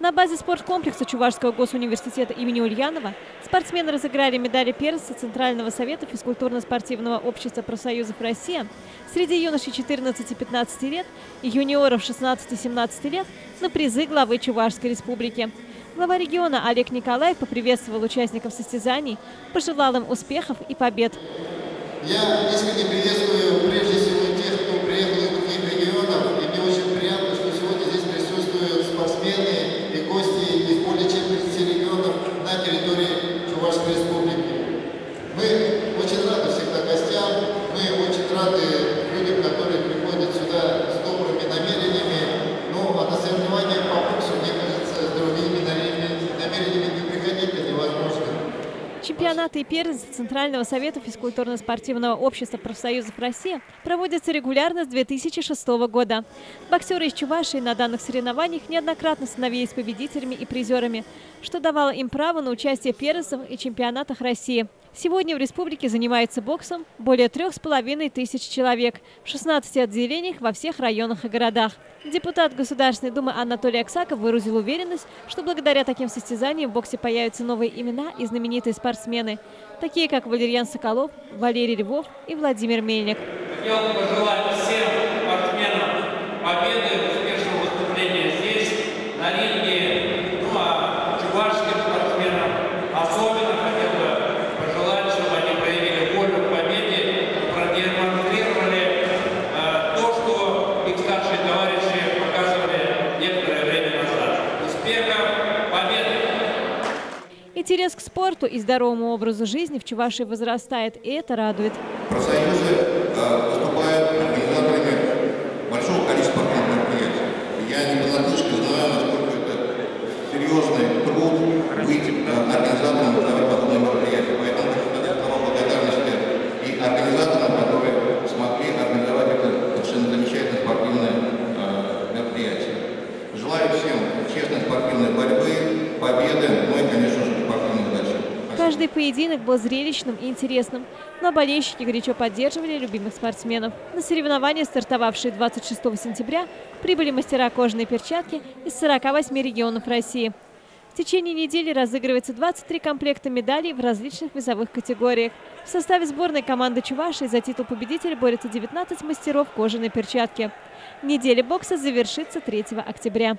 На базе спорткомплекса Чувашского госуниверситета имени Ульянова спортсмены разыграли медали первенства Центрального совета физкультурно-спортивного общества профсоюзов России среди юношей 14-15 лет и юниоров 16-17 лет на призы главы Чувашской республики. Глава региона Олег Николаев поприветствовал участников состязаний, пожелал им успехов и побед. Я искренне приветствую прежде всего тех, кто приехал из других регионов, и мне очень приятно, что сегодня здесь присутствуют спортсмены и гости из более чем 30 регионов на территории Чувашской республики. Мы очень рады всегда гостям, мы очень рады людям, которые приходят сюда с добрыми намерениями, а на соревнования по боксу, мне кажется, с другими намерениями не приходить невозможно. Чемпионаты и первенства Центрального совета физкультурно-спортивного общества профсоюзов России проводятся регулярно с 2006 года. Боксеры из Чувашии на данных соревнованиях неоднократно становились победителями и призерами, что давало им право на участие в первенствах и чемпионатах России. Сегодня в республике занимается боксом более 3500 человек в 16 отделениях во всех районах и городах. Депутат Государственной Думы Анатолий Аксаков выразил уверенность, что благодаря таким состязаниям в боксе появятся новые имена и знаменитые спортсмены, такие как Валерьян Соколов, Валерий Львов и Владимир Мельник. Хотел бы пожелать всем спортсменам победы, успешного выступления здесь, на ринге, а чувашским спортсменам особенно хотел бы пожелать, чтобы они проявили волю к победе, продемонстрировали то, что их старшие товарищи показывали некоторое время назад. Успехов, победы! Интерес к спорту и здоровому образу жизни в Чувашии возрастает, и это радует. Профсоюзы выступают организаторами большого количества спортивных мероприятий. Я не понаслышке знаю, насколько это серьезный труд быть организатором подобных мероприятий. Поэтому хочу сказать слова благодарности и организаторам, которые смогли организовать это совершенно замечательное спортивное мероприятие. Желаю всем честной спортивной борьбы, победы, и, конечно же, спортивной удачи. Каждый поединок был зрелищным и интересным, но болельщики горячо поддерживали любимых спортсменов. На соревнования, стартовавшие 26 сентября, прибыли мастера кожаной перчатки из 48 регионов России. В течение недели разыгрывается 23 комплекта медалей в различных весовых категориях. В составе сборной команды Чувашии за титул победителя борются 19 мастеров кожаной перчатки. Неделя бокса завершится 3 октября.